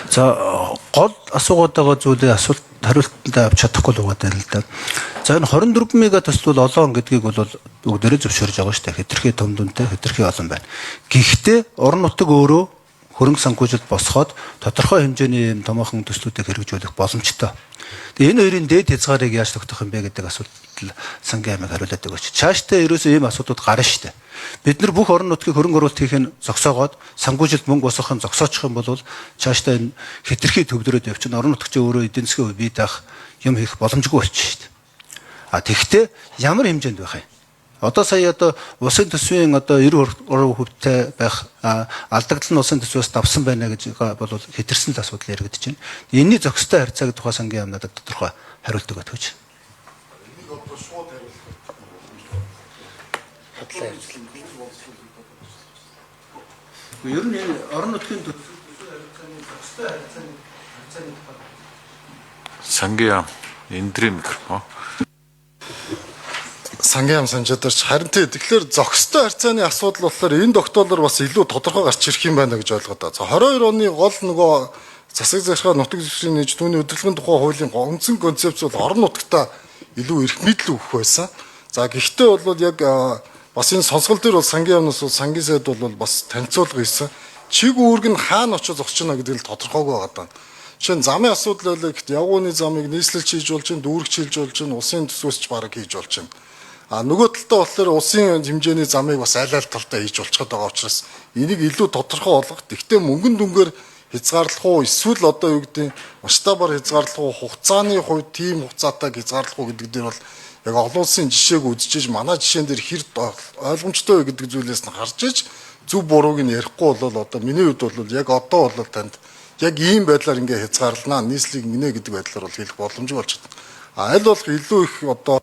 За гол асуугаад байгаа зүйлээ асуулт хариултанд авч чадахгүй л байгаа л да. За энэ 24 мега төсөл бол олон гэдгийг бол бүгдээрээ зөвшөөрж байгаа шүү дээ. Хэтэрхий том дүнтэй, хэтэрхий олон байна. Гэхдээ орон нутаг өөрөө хөрөнгө санхүүжилт босгоод тодорхой хэмжээний юм томоохон төслүүдийг хэрэгжүүлэх боломжтой. Тэгээ энэ хоёрын дээд хязгаарыг яаж тогтоох юм бэ гэдэг асуулт сангийн аймаг хариулаад өгөөч. Цаашдаа ерөөсөө ийм асуудлууд гарна шүү дээ. Бид нар бүх орон нутгийн хөрөнгө оруулалт хийхин зогсоогоод санхүүжилт мөнгө босгохын зогсоочих юм бол цаашдаа энэ хэтэрхий төвлөрөөд явчихна. Орон нутгийн өөрөө эдийн засгийн бий даах юм хийх боломжгүй болчих шүү дээ. А тэгэхдээ ямар хэмжээнд байх юм? Одоо сая усын төсвийн 90% байх алдагдал нь усын төсвөөс давсан байна гэж бол хэтэрсэн л асуудал яригдэж байна. Энэний зохистой харьцааг тухай сангийн яамнад тодорхой хариулт өгöd гэж. Ер нь орон нутгийн зохистой харьцааны сангийн эндрийн микрофон. Сангийн санжаадарч харин тэгэхээр зохистой харьцааны асуудал болохоор энэ тогтоолоор бас илүү тодорхой гарч ирэх юм байна гэж ойлгоод байна. 22 оны гол нөгөө засаг захиргаа нутаг дэвширийн нийт түүний удирдлагын тухай хуулийн үндсэн концепц бол орон нутгата илүү эрх мэдэл өгөх байсан. За гэхдээ бол яг бас энэ сонсгол дээр бол сангийн яамнаас бол сангийн сайд бол бас танилцуулга хийсэн. Чиг үүрэг нь хаана очиж зогсож байна гэдэг л тодорхойгүй байгаа даа. Жишээ нь замын асуудал байлаа гэхэд явгууны замыг нийслэлж хийж болж байна, дүүрэгч хийж болж байна, усын төсвөөсч бараг хийж болж байна. А нөгөө талдаа болохоор усын хэмжээний замыг бас аль талдаа хийж болчиход байгаа учраас энийг илүү тодорхой болгох. Гэхдээ мөнгөн дүнгээр хязгаарлах уу эсвэл одоо юу гэдэг масштабаар хязгаарлах уу хугацааны хувьд тийм хугацаатай хязгаарлах уу гэдэг дээр бол яг олон улсын жишээг үзчихэж манай жишээн дээр хэр ойлгомжтой вэ гэдэг зүйлээс нь харж иж зөв бурууг нь ярихгүй бол одоо миний хувьд бол яг одоо бол танд яг ийм байдлаар ингээ хязгаарлана нийслэлийг гинэ гэдэг байдлаар бол хэлэх боломжгүй болж байна. Аль болох илүү их одоо